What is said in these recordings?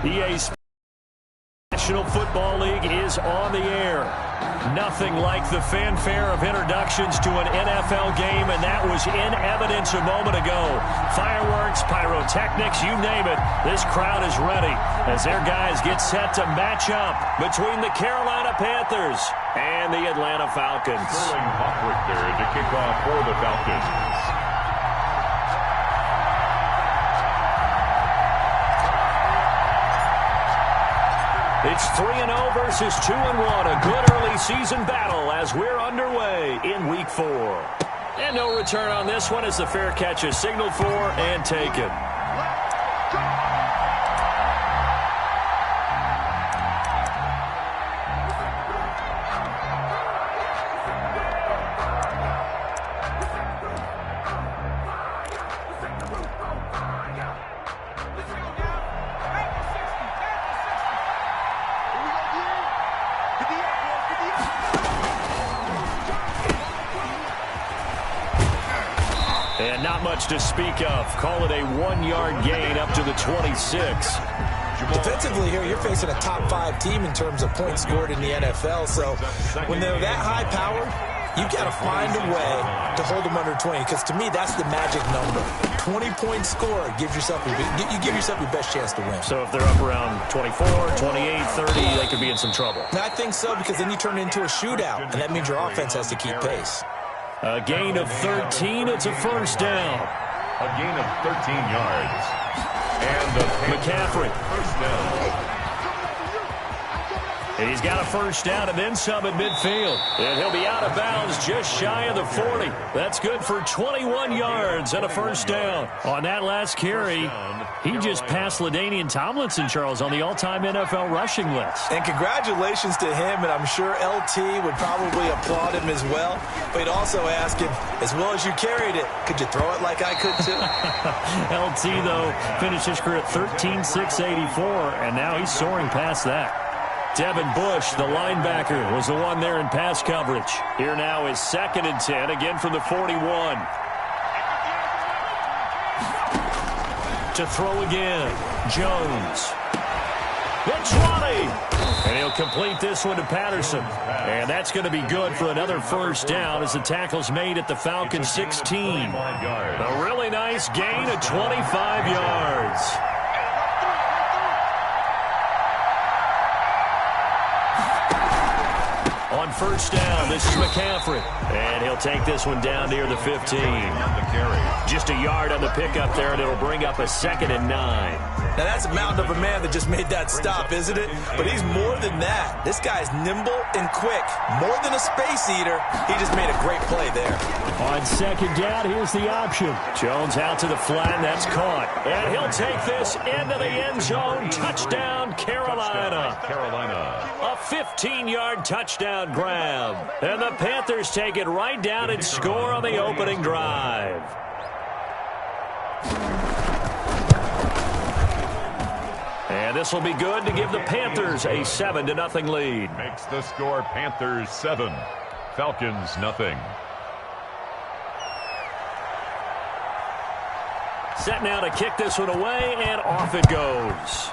EA's National Football League is on the air. Nothing like the fanfare of introductions to an NFL game, and that was in evidence a moment ago. Fireworks, pyrotechnics, you name it. This crowd is ready as their guys get set to match up between the Carolina Panthers and the Atlanta Falcons. Sterling Hoffrichter to kick off for the Falcons. It's 3-0 versus 2-1. A good early season battle as we're underway in Week 4. And no return on this one as the fair catch is signaled for and taken. And not much to speak of. Call it a 1-yard gain up to the 26. Defensively here, you're facing a top 5 team in terms of points scored in the NFL. So when they're that high powered, you got to find a way to hold them under 20. Because to me, that's the magic number. 20-point score gives yourself you give yourself your best chance to win. So if they're up around 24, 28, 30, they could be in some trouble. I think so, because then you turn it into a shootout, and that means your offense has to keep pace. A gain of 13. It's a first down. A gain of 13 yards. And McCaffrey. First down. And he's got a first down and then some at midfield. And he'll be out of bounds just shy of the 40. That's good for 21 yards and a first down. On that last carry, he just passed LaDainian Tomlinson, Charles, on the all-time NFL rushing list. And congratulations to him, and I'm sure LT would probably applaud him as well. But he'd also ask him, as well as you carried it, could you throw it like I could too? LT, though, finished his career at 13,684, and now he's soaring past that. Devin Bush, the linebacker, was the one there in pass coverage. Here now is 2nd and 10, again from the 41. To throw again, Jones. It's running. And he'll complete this one to Patterson. And that's going to be good for another first down as the tackle's made at the Falcons 16. A really nice gain of 25 yards. On first down, this is McCaffrey. And he'll take this one down near the 15. Just a yard on the pickup there, and it'll bring up a 2nd and 9. Now, that's a mountain of a man that just made that stop, isn't it? But he's more than that. This guy's nimble and quick. More than a space eater. He just made a great play there. On 2nd down, here's the option. Jones out to the flat, and that's caught. And he'll take this into the end zone. Touchdown, Carolina. A 15-yard touchdown grab. And the Panthers take it right down and score on the opening drive. And this will be good to give the Panthers a 7-0 lead. Makes the score Panthers 7, Falcons nothing. Set now to kick this one away, and off it goes.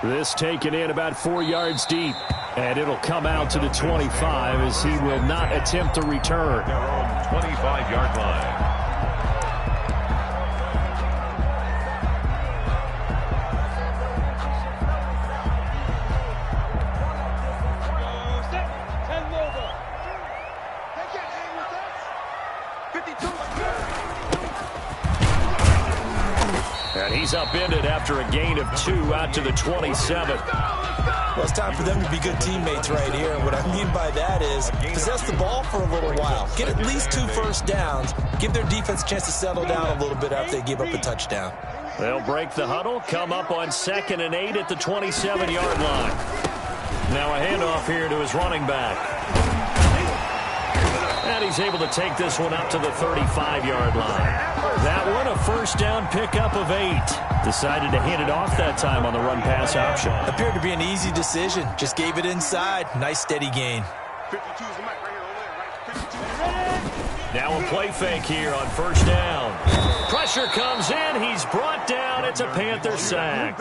This taken in about 4 yards deep, and it'll come out to the 25 as he will not attempt to return. Their own 25-yard line. And he's upended after a gain of 2 out to the 27. Well, it's time for them to be good teammates right here. And what I mean by that is possess the ball for a little while. Get at least 2 first downs. Give their defense a chance to settle down a little bit after they give up a touchdown. They'll break the huddle, come up on 2nd and 8 at the 27-yard line. Now a handoff here to his running back. And he's able to take this one up to the 35-yard line. That one, a first down pickup of 8. Decided to hand it off that time on the run-pass option. Appeared to be an easy decision. Just gave it inside. Nice, steady gain. Now a play fake here on first down. Pressure comes in. He's brought down. It's a Panther sack.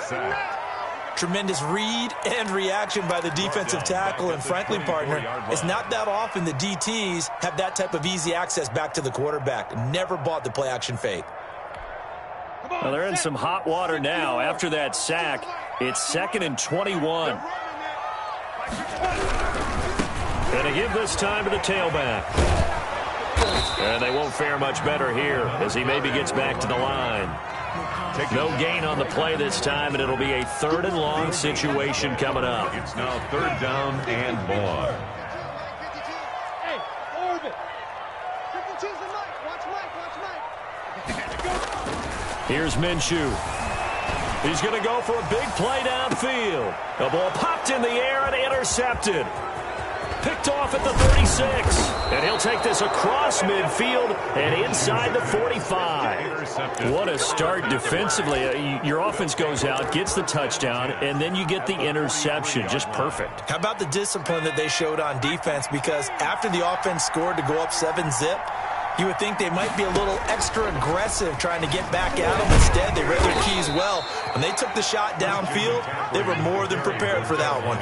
Tremendous read and reaction by the defensive tackle. And frankly, partner, it's not that often the DTs have that type of easy access back to the quarterback. Never bought the play action fake. Well, they're in some hot water now. After that sack, it's 2nd and 21. And they give this time to the tailback. And they won't fare much better here as he maybe gets back to the line. No gain on the play this time, and it'll be a 3rd and long situation coming up. It's now 3rd down and more. Hey, Orbit. Watch Mike. Here's Minshew. He's going to go for a big play downfield. The ball popped in the air and intercepted. Picked off at the 36. And he'll take this across midfield and inside the 45. What a start defensively. Your offense goes out, gets the touchdown, and then you get the interception. Just perfect. How about the discipline that they showed on defense? Because after the offense scored to go up 7-zip, you would think they might be a little extra aggressive trying to get back at them. Instead, they read their keys well. When they took the shot downfield, they were more than prepared for that one.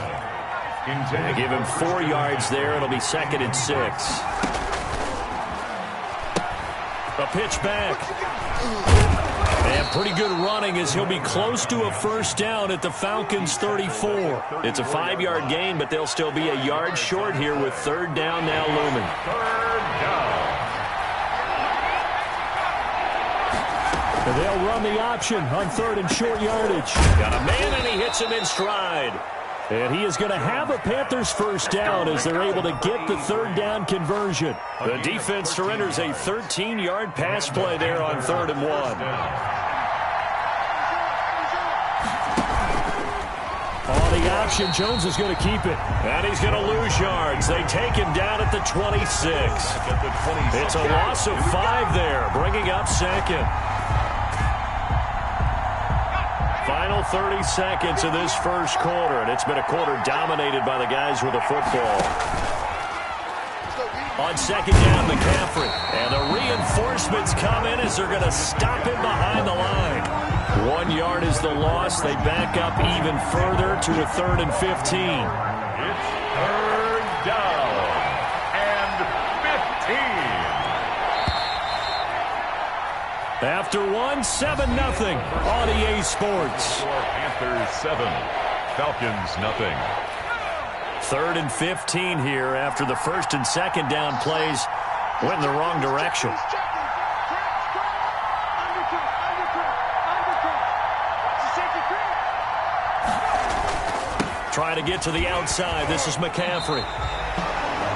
They give him 4 yards there. It'll be 2nd and 6. A pitch back. And pretty good running as he'll be close to a 1st down at the Falcons' 34. It's a 5-yard gain, but they'll still be a yard short here with 3rd down now looming. 3rd down. And they'll run the option on 3rd and short yardage. Got a man, and he hits him in stride. And he is going to have a Panthers 1st down as they're able to get the 3rd down conversion. The defense surrenders a 13-yard pass play there on 3rd and 1. On the option, Jones is going to keep it. And he's going to lose yards. They take him down at the 26. It's a loss of 5 there, bringing up 2nd. Final 30 seconds of this 1st quarter, and it's been a quarter dominated by the guys with the football. On 2nd down, McCaffrey. And the reinforcements come in as they're going to stop him behind the line. 1 yard is the loss. They back up even further to a 3rd and 15. It's 3rd down and 15. After 7-0 on EA Sports. Panthers 7, Falcons nothing. 3rd and 15 here after the 1st and 2nd down plays went in the wrong direction. Trying to get to the outside. This is McCaffrey.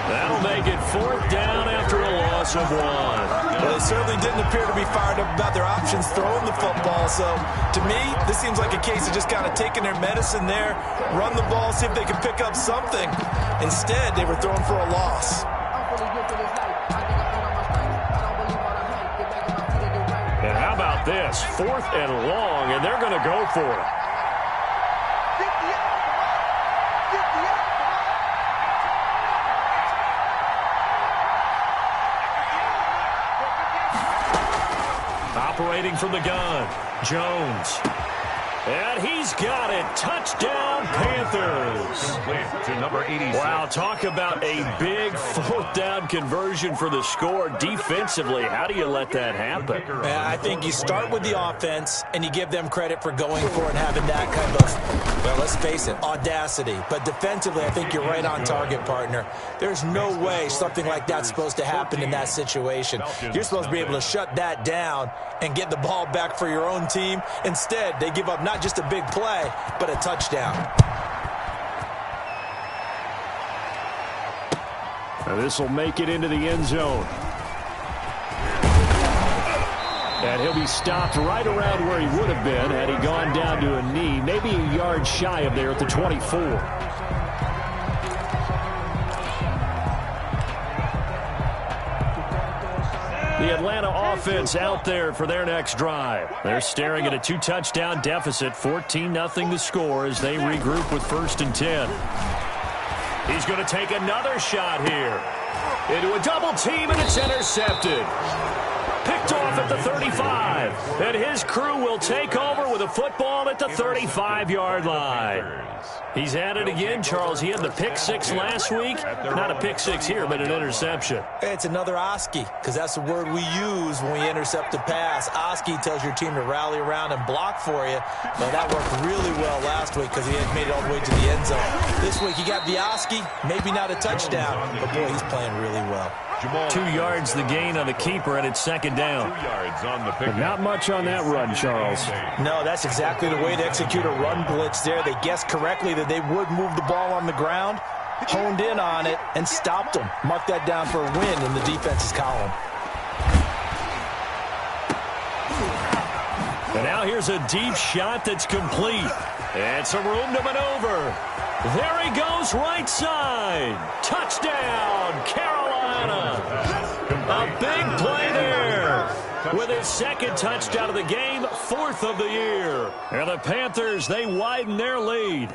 That'll make it 4th down after a loss of 1. Well, they certainly didn't appear to be fired up about their options throwing the football. So, to me, this seems like a case of just kind of taking their medicine there, run the ball, see if they can pick up something. Instead, they were throwing for a loss. And how about this? 4th and long, and they're going to go for it. Operating from the gun, Jones. And he's got it. Touchdown, Panthers. To number 86. Wow, talk about a big 4th down conversion for the score. Defensively, how do you let that happen? I think you start with the offense, and you give them credit for going for it and having that kind of, well, let's face it, audacity. But defensively, I think you're right on target, partner. There's no way something like that's supposed to happen in that situation. You're supposed to be able to shut that down and get the ball back for your own team. Instead, they give up not just a big play, but a touchdown. Now this will make it into the end zone. And he'll be stopped right around where he would have been had he gone down to a knee, maybe a yard shy of there at the 24. The Atlanta offense out there for their next drive. They're staring at a 2-touchdown deficit, 14-0 the score as they regroup with 1st and 10. He's going to take another shot here. Into a double team, and it's intercepted. Picked off at the 35. And his crew will take over with a football at the 35-yard line. He's at it again, Charles. He had the pick six last week. Not a pick six here, but an interception. It's another Oski, because that's the word we use when we intercept a pass. Oski tells your team to rally around and block for you. But that worked really well last week because he had made it all the way to the end zone. This week he got the Oski, maybe not a touchdown, but boy, he's playing really well. 2 yards the gain on the keeper, and it's second down. 2 yards on the pick. Not much on that run, Charles. No, that's exactly the way to execute a run blitz there. They guessed correctly that they would move the ball on the ground, honed in on it, and stopped them. Mark that down for a win in the defense's column. And now here's a deep shot that's complete. And some room to maneuver. There he goes, right side. Touchdown, Carolina. A big play there. With his second touchdown of the game, 4th of the year. And the Panthers, they widen their lead.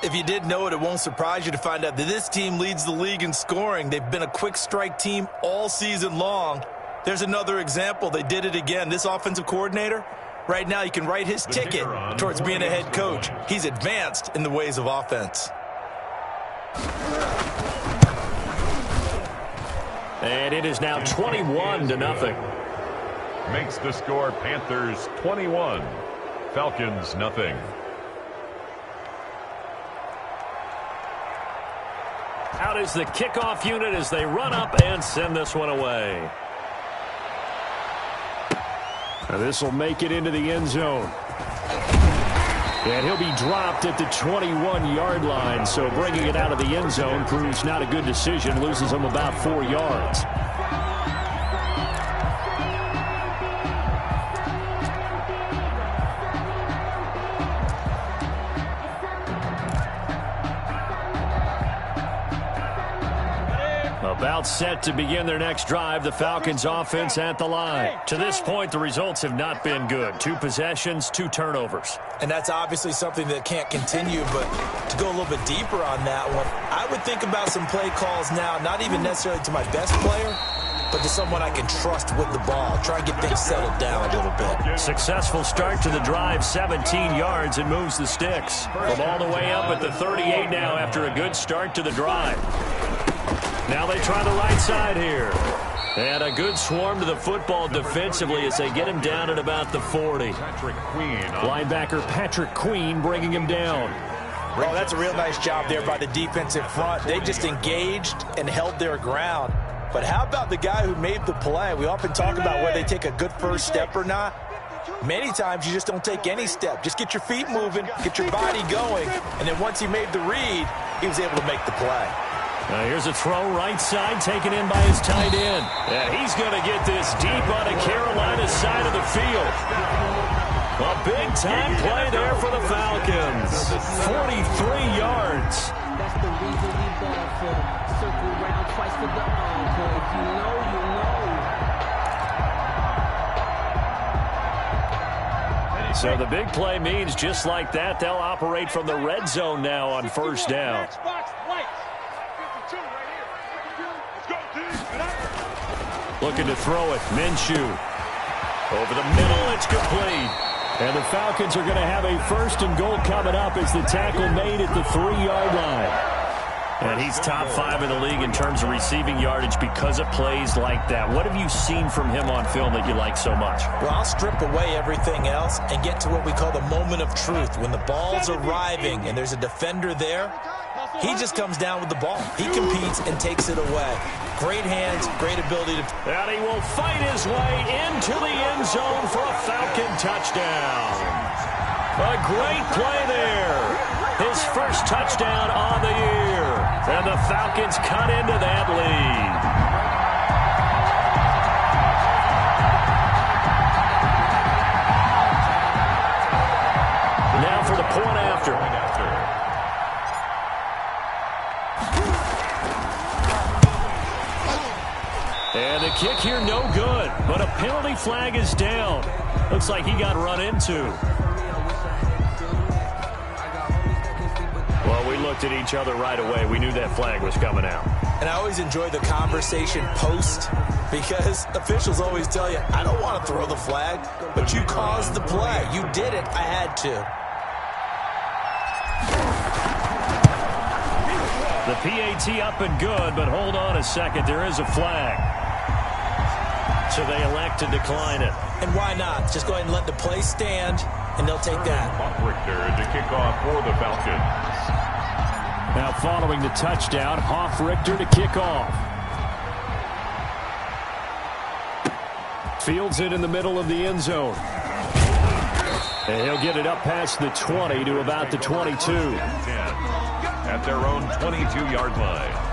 If you did know it, it won't surprise you to find out that this team leads the league in scoring. They've been a quick strike team all season long. There's another example. They did it again. This offensive coordinator, right now, you can write his ticket towards being a head coach. He's advanced in the ways of offense. And it is now 21-0. Makes the score Panthers 21, Falcons nothing. Out is the kickoff unit as they run up and send this one away. Now this will make it into the end zone. And he'll be dropped at the 21-yard line, so bringing it out of the end zone proves not a good decision, loses him about 4 yards. About set to begin their next drive, the Falcons offense at the line. To this point, the results have not been good. 2 possessions, 2 turnovers. And that's obviously something that can't continue, but to go a little bit deeper on that one, I would think about some play calls now, not even necessarily to my best player, but to someone I can trust with the ball. Try and get things settled down a little bit. Successful start to the drive, 17 yards, and moves the sticks. From all the way up at the 38 now after a good start to the drive. Now they try the right side here. And a good swarm to the football defensively as they get him down at about the 40. Linebacker Patrick Queen bringing him down. Oh, that's a real nice job there by the defensive front. They just engaged and held their ground. But how about the guy who made the play? We often talk about whether they take a good first step or not. Many times you just don't take any step. Just get your feet moving, get your body going, and then once he made the read, he was able to make the play. Now here's a throw right side taken in by his tight end. And he's going to get this deep on the Carolina side of the field. A big-time play there for the Falcons. 43 yards. That's the reason we ball for. Circle around twice for the encore. If you know, you know. So the big play means just like that, they'll operate from the red zone now on first down. Looking to throw it. Minshew. Over the middle, it's complete. And the Falcons are going to have a 1st and goal coming up as the tackle made at the 3-yard line. And he's top 5 in the league in terms of receiving yardage because of plays like that. What have you seen from him on film that you like so much? Well, I'll strip away everything else and get to what we call the moment of truth. When the ball's arriving and there's a defender there, he just comes down with the ball. He competes and takes it away. Great hands, great ability to... And he will fight his way into the end zone for a Falcon touchdown. A great play there. His 1st touchdown on the year. And the Falcons cut into that lead. Now for the point after. And the kick here no good, but a penalty flag is down. Looks like he got run into. Well, we look looked at each other right away. We knew that flag was coming out. And I always enjoy the conversation post because officials always tell you, I don't want to throw the flag, but you caused the play. You did it. I had to. The PAT up and good, but hold on a second. There is a flag. So they elect to decline it. And why not? Just go ahead and let the play stand, and they'll take that. Richter to kick off for the Falcons. Now following the touchdown, Richter to kick off. Fields it in the middle of the end zone. And he'll get it up past the 20 to about the 22. At their own 22-yard line.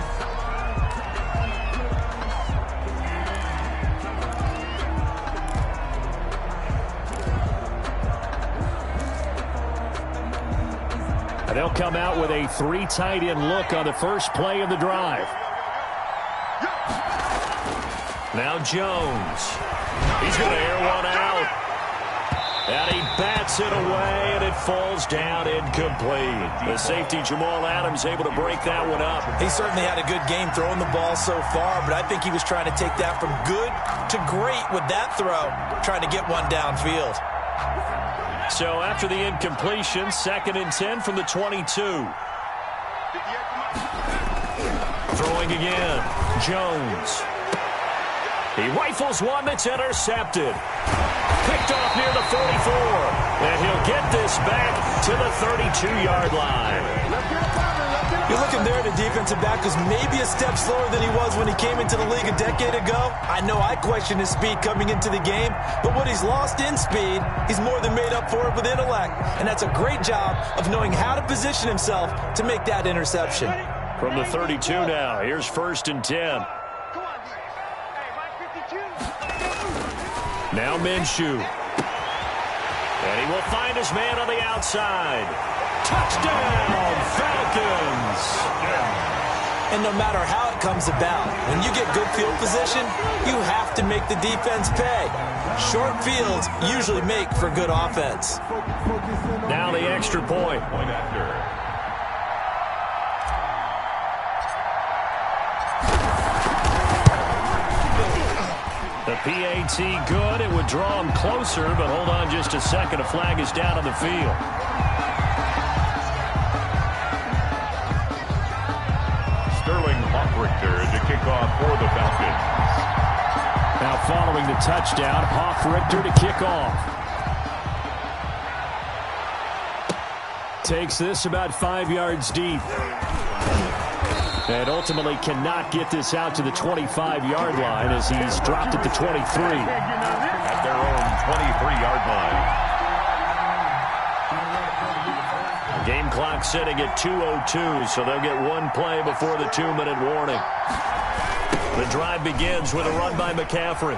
They'll come out with a 3 tight end look on the first play of the drive. Now Jones. He's going to air one out. And he bats it away, and it falls down incomplete. The safety, Jamal Adams, able to break that one up. He certainly had a good game throwing the ball so far, but I think he was trying to take that from good to great with that throw, trying to get one downfield. So after the incompletion, 2nd and 10 from the 22. Throwing again, Jones. He rifles one that's intercepted. Picked off near the 44. And he'll get this back to the 32-yard line. You're looking there at a defensive back who's maybe a step slower than he was when he came into the league a decade ago. I know I questioned his speed coming into the game, but what he's lost in speed, he's more than made up for it with intellect. And that's a great job of knowing how to position himself to make that interception. From the 32 now, here's 1st and 10. Now Minshew. And he will find his man on the outside. Touchdown, Falcons! And no matter how it comes about, when you get good field position, you have to make the defense pay. Short fields usually make for good offense. Now the extra point. Point after. The PAT good. It would draw him closer, but hold on just a second. A flag is down on the field. Richter to kick off for the Falcons. Now following the touchdown, Richter to kick off. Takes this about 5 yards deep. And ultimately cannot get this out to the 25-yard line as he's dropped at the 23. At their own 23-yard line. Game clock sitting at 2:02, so they'll get one play before the 2-minute warning. The drive begins with a run by McCaffrey.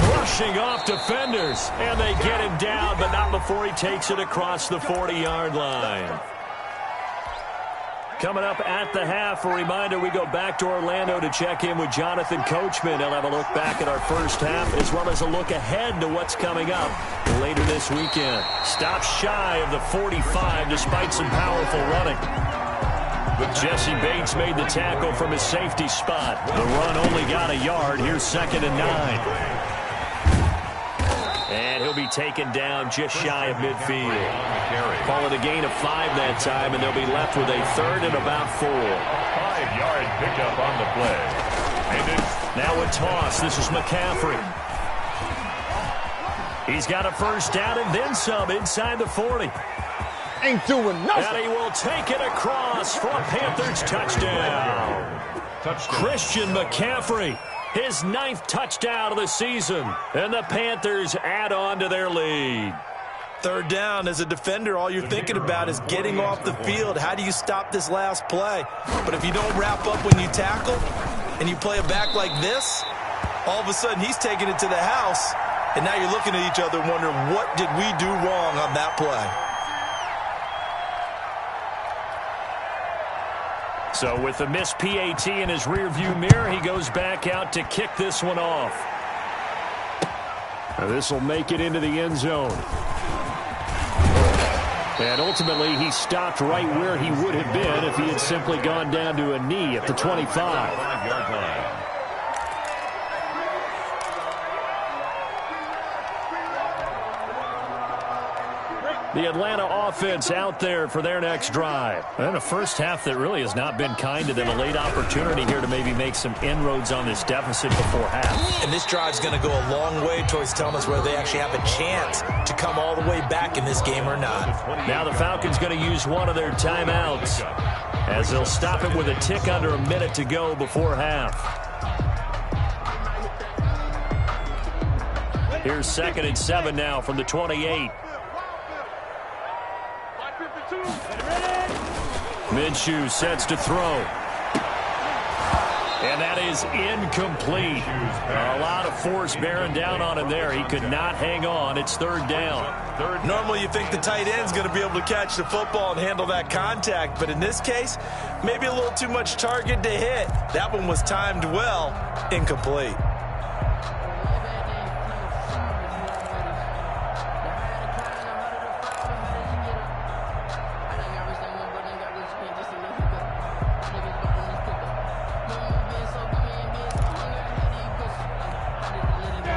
Brushing off defenders, and they get him down, but not before he takes it across the 40-yard line. Coming up at the half, a reminder, we go back to Orlando to check in with Jonathan Coachman. He'll have a look back at our first half, as well as a look ahead to what's coming up later this weekend. Stops shy of the 45 despite some powerful running. Jesse Bates made the tackle from his safety spot. The run only got a yard. Here's 2nd and 9. And he'll be taken down just shy of midfield. Call it a gain of 5 that time, and they'll be left with a 3rd and about 4. 5-yard pickup on the play. And it's now a toss. This is McCaffrey. He's got a first down and then some inside the 40. Ain't doing nothing. And he will take it across for a Panthers touchdown. Christian McCaffrey. His 9th touchdown of the season. And the Panthers add on to their lead. 3rd down, as a defender, all you're thinking about is getting off the field. How do you stop this last play? But if you don't wrap up when you tackle and you play it back like this, all of a sudden he's taking it to the house. And now you're looking at each other wondering, what did we do wrong on that play? So with the missed PAT in his rearview mirror, he goes back out to kick this one off. This will make it into the end zone. And ultimately, he stopped right where he would have been if he had simply gone down to a knee at the 25. 5-yard line. The Atlanta offense out there for their next drive. And a first half that really has not been kind to them. A late opportunity here to maybe make some inroads on this deficit before half. And this drive's going to go a long way towards telling us whether they actually have a chance to come all the way back in this game or not. Now the Falcons going to use one of their timeouts as they'll stop it with a tick under a minute to go before half. Here's 2nd and 7 now from the 28. Minshew sets to throw. And that is incomplete. A lot of force bearing down on him there. He could not hang on. It's 3rd down. Normally you think the tight end's going to be able to catch the football and handle that contact, but in this case, maybe a little too much target to hit. That one was timed well, incomplete.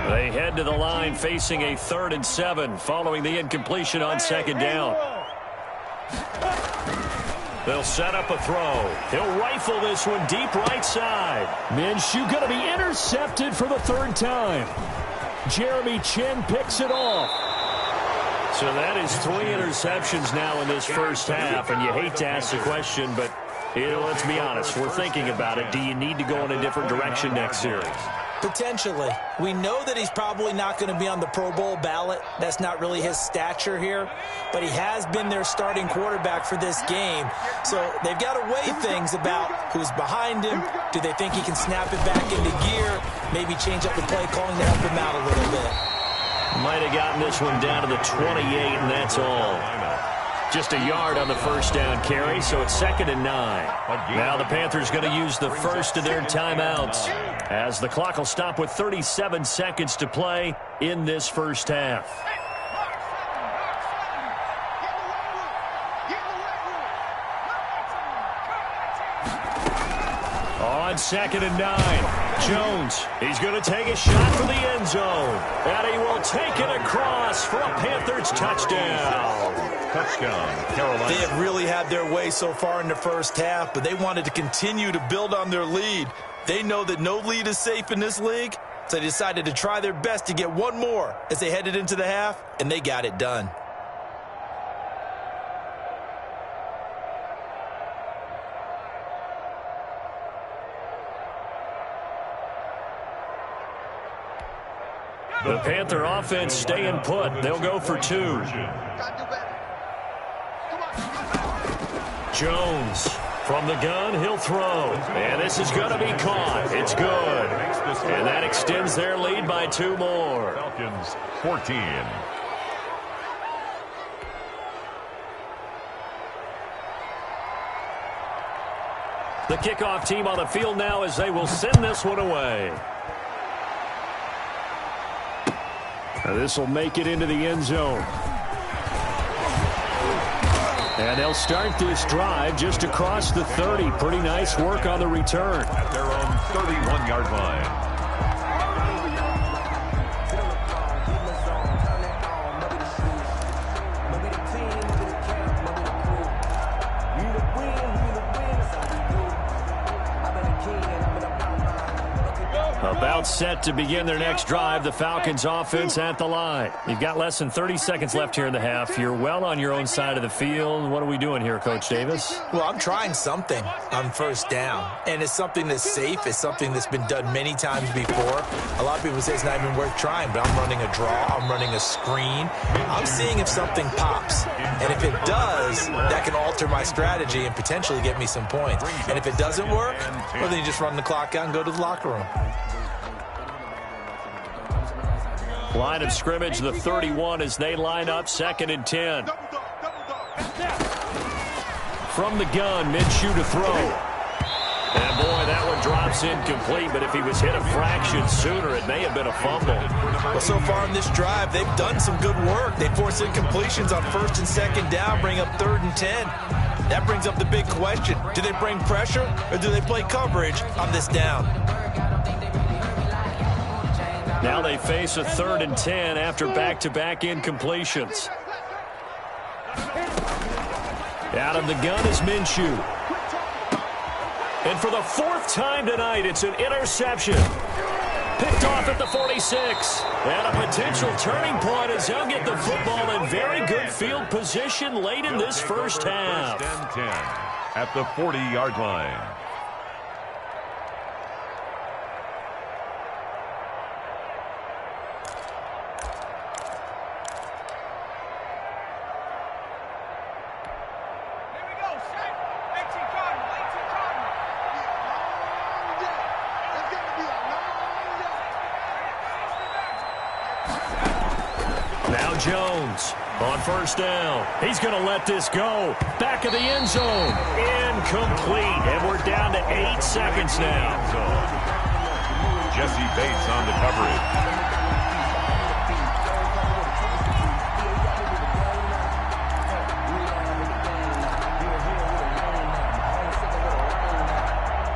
They head to the line facing a 3rd and 7 following the incompletion on 2nd down. They'll set up a throw. He'll rifle this one deep right side. Minshew going to be intercepted for the 3rd time. Jeremy Chin picks it off. So that is 3 interceptions now in this first half, and you hate to ask the question, but let's be honest, we're thinking about it. Do you need to go in a different direction next series? Potentially. We know that he's probably not going to be on the Pro Bowl ballot. That's not really his stature here. But he has been their starting quarterback for this game. So they've got to weigh things about who's behind him. Do they think he can snap it back into gear? Maybe change up the play calling to help him out a little bit. Might have gotten this one down to the 28, and that's all. Just a yard on the first down carry, so it's 2nd and 9. Now the Panthers going to use the first of their timeouts as the clock will stop with 37 seconds to play in this first half. On 2nd and 9. Jones, he's going to take a shot for the end zone. And he will take it across for a Panthers touchdown. Touchdown, Carolina. They have really had their way so far in the first half, but they wanted to continue to build on their lead. They know that no lead is safe in this league, so they decided to try their best to get one more as they headed into the half, and they got it done. The Panther offense staying put. They'll go for 2. Jones from the gun, he'll throw. And this is going to be caught. It's good. And that extends their lead by 2 more. Falcons 14. The kickoff team on the field now as they will send this one away. This will make it into the end zone. And they'll start this drive just across the 30. Pretty nice work on the return. At their own 31-yard line. About set to begin their next drive. The Falcons offense at the line. You've got less than 30 seconds left here in the half. You're well on your own side of the field. What are we doing here, Coach Davis? Well, I'm trying something on first down. And it's something that's safe. It's something that's been done many times before. A lot of people say it's not even worth trying, but I'm running a draw. I'm running a screen. I'm seeing if something pops. And if it does, that can alter my strategy and potentially get me some points. And if it doesn't work, well, then you just run the clock out and go to the locker room. Line of scrimmage, the 31 as they line up 2nd and 10. From the gun, Minshew to throw. And boy, that one drops incomplete, but if he was hit a fraction sooner, it may have been a fumble. Well, so far in this drive, they've done some good work. They force incompletions on 1st and 2nd down, bring up 3rd and 10. That brings up the big question. Do they bring pressure or do they play coverage on this down? Now they face a 3rd and 10 after back-to-back incompletions. Out of the gun is Minshew. And for the 4th time tonight, it's an interception. Picked off at the 46. And a potential turning point as they'll get the football in very good field position late in this first half. 1st and 10 at the 40-yard line. Jones on 1st down. He's going to let this go. Back of the end zone. Incomplete. And we're down to 8 seconds now. Jesse Bates on the coverage.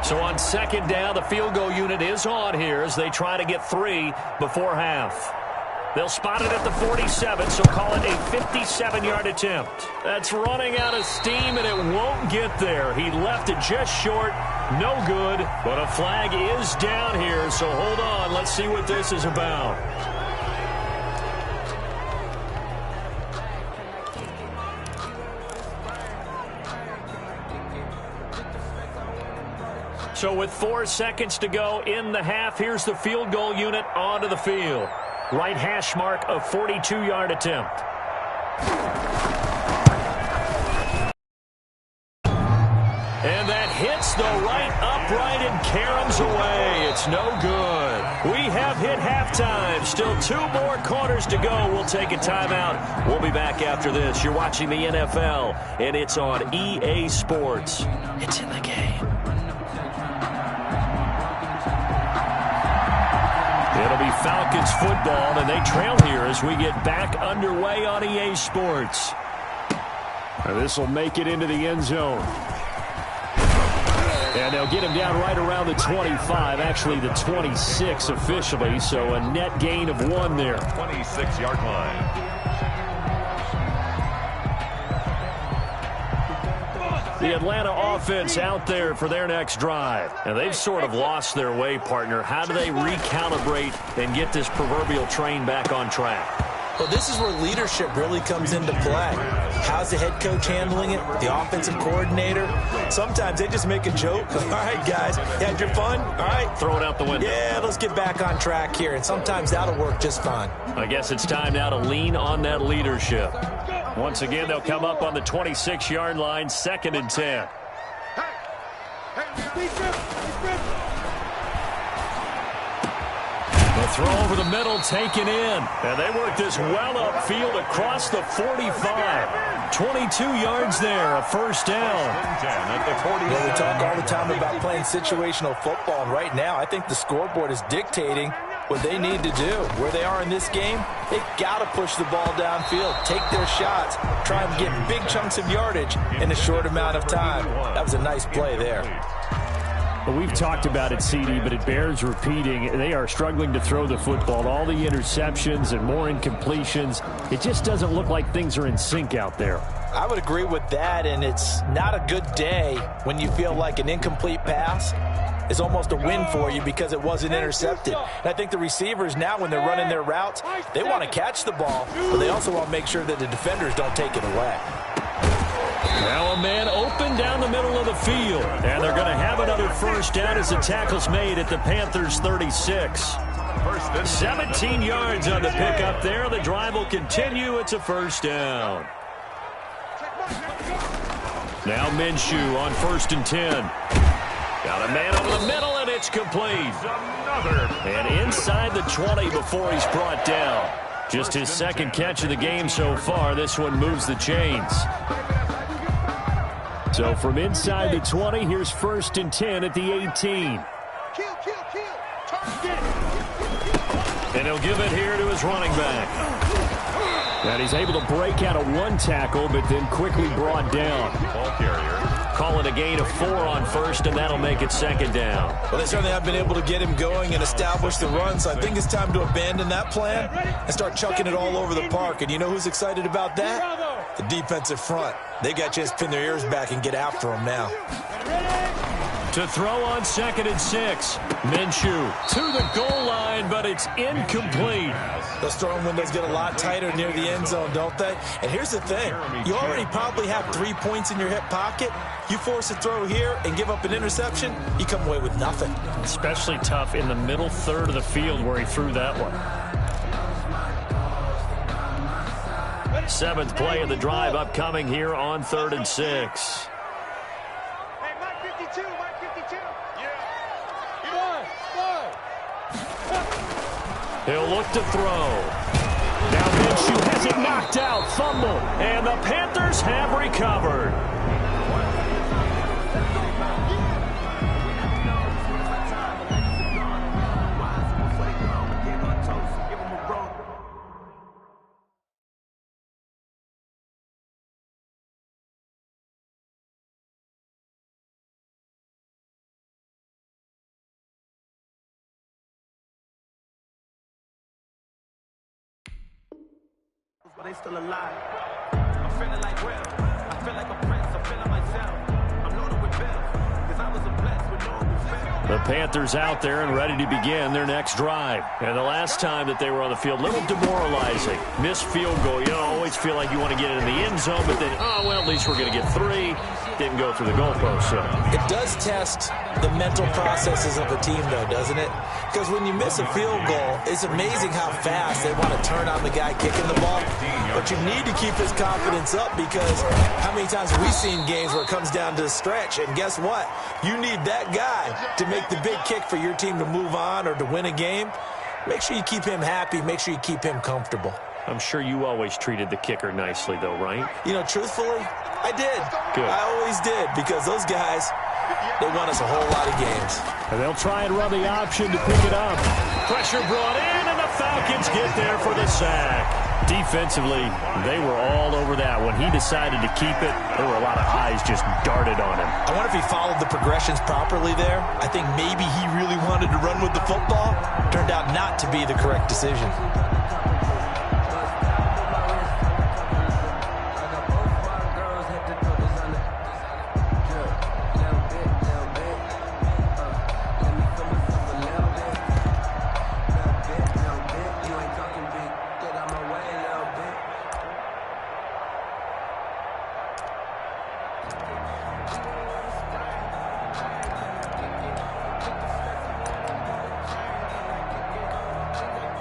So on 2nd down, the field goal unit is on here as they try to get 3 before half. They'll spot it at the 47, so call it a 57-yard attempt. That's running out of steam, and it won't get there. He left it just short. No good, but a flag is down here, so hold on. Let's see what this is about. So with 4 seconds to go in the half, here's the field goal unit onto the field. Right hash mark, a 42-yard attempt. And that hits the right upright and caroms away. It's no good. We have hit halftime. Still 2 more quarters to go. We'll take a timeout. We'll be back after this. You're watching the NFL, and it's on EA Sports. It's in the game. It'll be Falcons football, and they trail here as we get back underway on EA Sports. This will make it into the end zone. And they'll get him down right around the 25, actually the 26 officially, so a net gain of 1 there. 26-yard line. The Atlanta offense out there for their next drive. And they've sort of lost their way, partner. How do they recalibrate and get this proverbial train back on track? Well, this is where leadership really comes into play. How's the head coach handling it? The offensive coordinator? Sometimes they just make a joke. All right, guys, you had your fun? All right. Throw it out the window. Yeah, let's get back on track here. And sometimes that'll work just fine. I guess it's time now to lean on that leadership. Once again, they'll come up on the 26-yard line, 2nd and 10. The throw over the middle taken in. And they work this well upfield across the 45. 22 yards there, a 1st down. Yeah, we talk all the time about playing situational football. And right now, I think the scoreboard is dictating what they need to do. Where they are in this game, they've got to push the ball downfield, take their shots, try and get big chunks of yardage in a short amount of time. That was a nice play there. Well, we've talked about it, CD, but it bears repeating. They are struggling to throw the football. All the interceptions and more incompletions. It just doesn't look like things are in sync out there. I would agree with that, and it's not a good day when you feel like an incomplete pass is almost a win for you because it wasn't intercepted. And I think the receivers now, when they're running their routes, they want to catch the ball, but they also want to make sure that the defenders don't take it away. Now a man open down the middle of the field. And they're going to have another 1st down as the tackle's made at the Panthers' 36. 17 yards on the pickup there. The drive will continue. It's a 1st down. Now Minshew on 1st and 10. Got a man over the middle, and it's complete. And inside the 20 before he's brought down. Just his 2nd catch of the game so far. This one moves the chains. So from inside the 20, here's 1st and 10 at the 18. And he'll give it here to his running back. And he's able to break out of one tackle, but then quickly brought down. Ball carrier. Call it a gain of 4 on 1st, and that'll make it 2nd down. Well, they certainly have been able to get him going and establish the run, so I think it's time to abandon that plan and start chucking it all over the park. And you know who's excited about that? The defensive front. They got a chance to pin their ears back and get after him now. To throw on 2nd and 6. Minshew to the goal line, but it's incomplete. Those throwing windows get a lot tighter near the end zone, don't they? And here's the thing. You already probably have 3 points in your hip pocket. You force a throw here and give up an interception, you come away with nothing. Especially tough in the middle third of the field where he threw that one. 7th play of the drive upcoming here on 3rd and 6. He'll look to throw. Now Minshew has it knocked out. Fumble. And the Panthers have recovered. But they still alive. I'm feeling like Will. I feel like a prince. I'm feeling myself. I'm loaded with bills. Because I was a blessed with no defense. The Panthers out there and ready to begin their next drive. And the last time that they were on the field, a little demoralizing. Missed field goal. You always feel like you want to get it in the end zone, but then, oh, well, at least we're going to get 3. Didn't go through the goalpost. So it does test the mental processes of a team, though, doesn't it? Because when you miss a field goal, it's amazing how fast they want to turn on the guy kicking the ball. But you need to keep his confidence up, because how many times have we seen games where it comes down to the stretch, and guess what? You need that guy to make the big kick for your team to move on or to win a game. Make sure you keep him happy. Make sure you keep him comfortable. I'm sure you always treated the kicker nicely, though, right? You know, truthfully, I did. Good. I always did, because those guys, they won us a whole lot of games. And they'll try and run the option to pick it up. Pressure brought in, and the Falcons get there for the sack. Defensively, they were all over that. When he decided to keep it, there were a lot of eyes just darted on him. I wonder if he followed the progressions properly there. I think maybe he really wanted to run with the football. Turned out not to be the correct decision.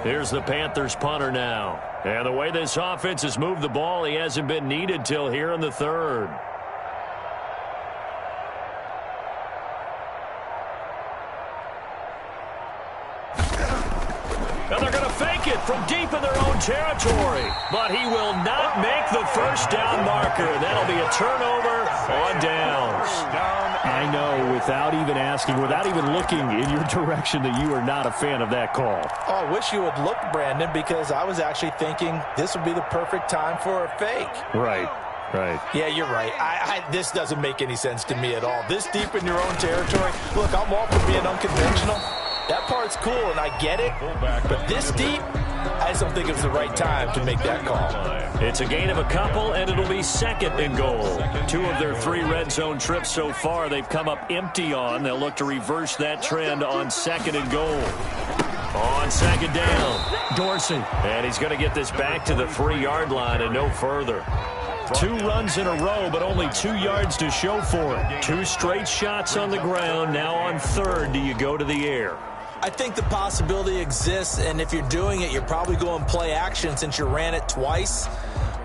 Here's the Panthers punter now. And the way this offense has moved the ball, he hasn't been needed till here in the 3rd. And they're going to fake it from deep in their own territory. But he will not make the first down marker. That'll be a turnover on downs. I know, without even asking, without even looking in your direction, that you are not a fan of that call. Oh, I wish you would look, Brandon, because I was actually thinking this would be the perfect time for a fake. Right. Right. Yeah, you're right. This doesn't make any sense to me at all. This deep in your own territory. Look, I'm all for being unconventional. That part's cool, and I get it. But this deep, I just don't think it was the right time to make that call. It's a gain of a couple, and it'll be 2nd and goal. 2 of their 3 red zone trips so far, they've come up empty on. They'll look to reverse that trend on 2nd and goal. On 2nd down, Dorsey. And he's going to get this back to the 3-yard line and no further. 2 runs in a row, but only 2 yards to show for it. 2 straight shots on the ground. Now on 3rd, do you go to the air? I think the possibility exists, and if you're doing it, you're probably going play action since you ran it twice.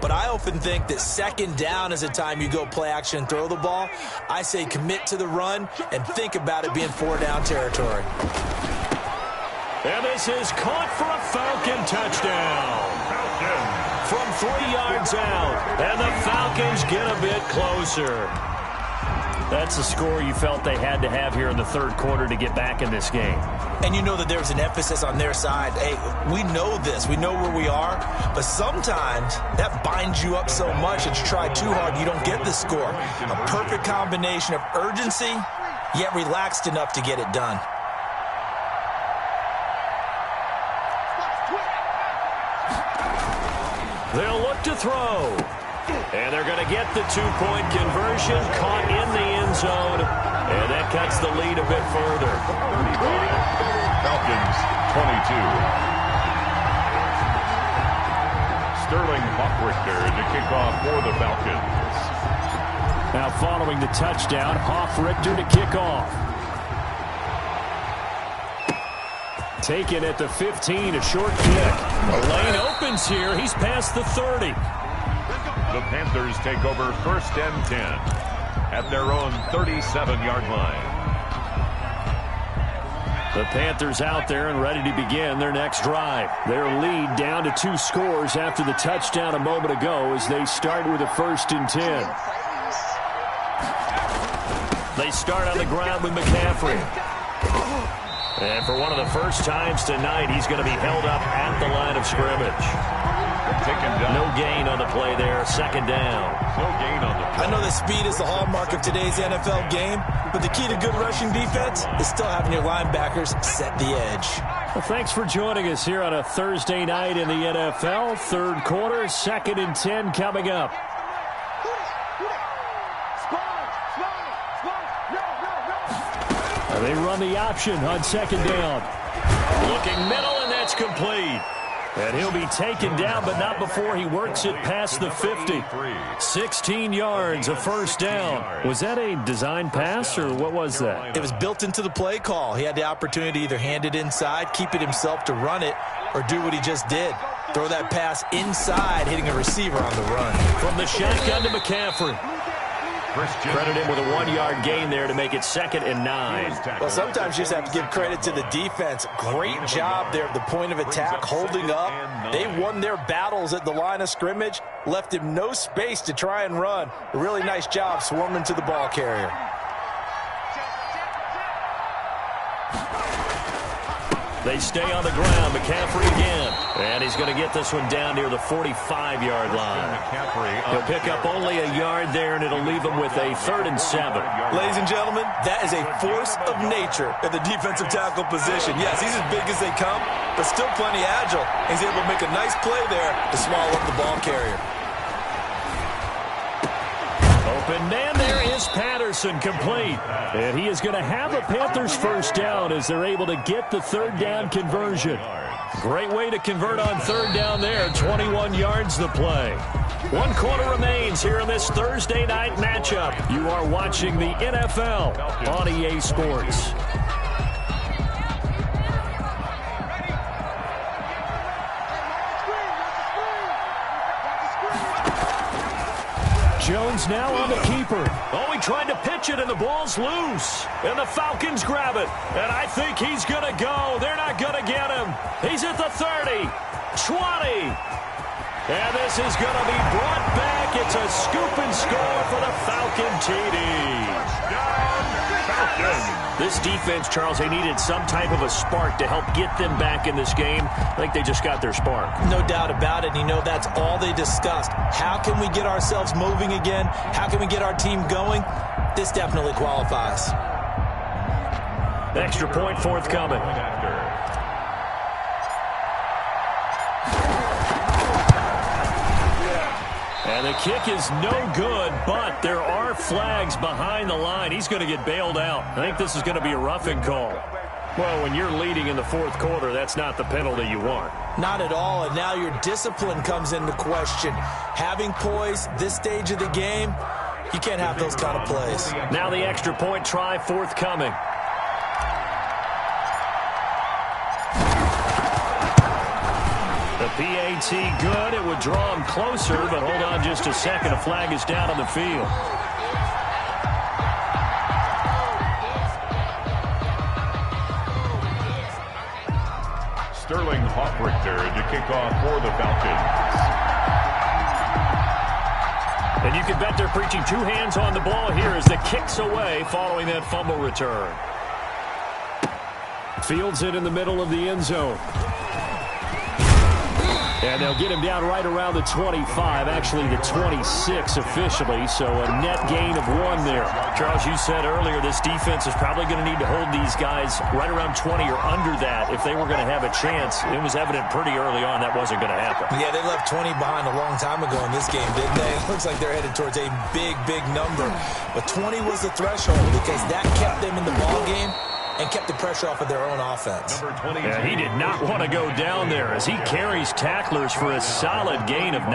But I often think that 2nd down is a time you go play action and throw the ball. I say commit to the run and think about it being 4-down territory. And this is caught for a Falcon touchdown. From 3 yards out, and the Falcons get a bit closer. That's the score you felt they had to have here in the third quarter to get back in this game. And you know that there's an emphasis on their side. Hey, we know this. We know where we are. But sometimes that binds you up so much that you try too hard, you don't get the score. A perfect combination of urgency, yet relaxed enough to get it done. They'll look to throw. And they're going to get the two-point conversion, caught in the end zone. And that cuts the lead a bit further. Falcons 22. Sterling Hoffrichter to kick off for the Falcons. Now following the touchdown, Hoffrichter to kick off. Taken at the 15, a short kick. A lane opens here. He's past the 30. The Panthers take over 1st and 10 at their own 37-yard line. The Panthers out there and ready to begin their next drive. Their lead down to 2 scores after the touchdown a moment ago as they start with a 1st and 10. They start on the ground with McCaffrey. And for one of the first times tonight, he's going to be held up at the line of scrimmage. No gain on the play there. 2nd down. No gain on the play. I know that speed is the hallmark of today's NFL game, but the key to good rushing defense is still having your linebackers set the edge. Well, thanks for joining us here on a Thursday night in the NFL. Third quarter, 2nd and 10 coming up. They run the option on 2nd down. Looking middle, and that's complete. And he'll be taken down, but not before he works it past the 50. 16 yards, a 1st down. Was that a design pass, or what was that? It was built into the play call. He had the opportunity to either hand it inside, keep it himself to run it, or do what he just did. Throw that pass inside, hitting a receiver on the run. From the shotgun to McCaffrey. Credit him with a 1-yard gain there to make it 2nd and 9. Well, sometimes you just have to give credit to the defense. Great job there at the point of attack, holding up. They won their battles at the line of scrimmage, left him no space to try and run. A really nice job swarming to the ball carrier. They stay on the ground. McCaffrey again. And he's going to get this one down near the 45-yard line. He'll pick up only a yard there, and it'll leave him with a 3rd and 7. Ladies and gentlemen, that is a force of nature at the defensive tackle position. Yes, he's as big as they come, but still plenty agile. He's able to make a nice play there to swallow up the ball carrier. Open man there is Patterson, complete. And he is going to have a Panthers 1st down as they're able to get the 3rd down conversion. Great way to convert on 3rd down there. 21 yards the play. 1 quarter remains here in this Thursday night matchup. You are watching the NFL on EA Sports. Jones now on the keeper. Oh, he tried to pitch it, and the ball's loose. And the Falcons grab it. And I think he's going to go. They're not going to get him. He's at the 30, 20. And this is going to be brought back. It's a scoop and score for the Falcon TD. This defense, Charles, they needed some type of a spark to help get them back in this game. I think they just got their spark. No doubt about it. And you know, that's all they discussed. How can we get ourselves moving again? How can we get our team going? This definitely qualifies. Extra point forthcoming. And the kick is no good, but there are flags behind the line. He's going to get bailed out. I think this is going to be a roughing call. Well, when you're leading in the 4th quarter, that's not the penalty you want. Not at all, and now your discipline comes into question. Having poise this stage of the game, you can't have those kind of plays. Now the extra point try forthcoming. The PAT good. It would draw him closer, but hold on just a second. A flag is down on the field. Sterling Hoffrichter to kick off for the Falcons. And you can bet they're preaching two hands on the ball here as the kick's away following that fumble return. Fields it in the middle of the end zone. And they'll get him down right around the 25, actually the 26 officially, so a net gain of 1 there. Charles, you said earlier this defense is probably going to need to hold these guys right around 20 or under that if they were going to have a chance. It was evident pretty early on that wasn't going to happen. Yeah, they left 20 behind a long time ago in this game, didn't they? It looks like they're headed towards a big, big number. But 20 was the threshold because that kept them in the ball game and kept the pressure off of their own offense. Yeah, he did not want to go down there as he carries tacklers for a solid gain of 9.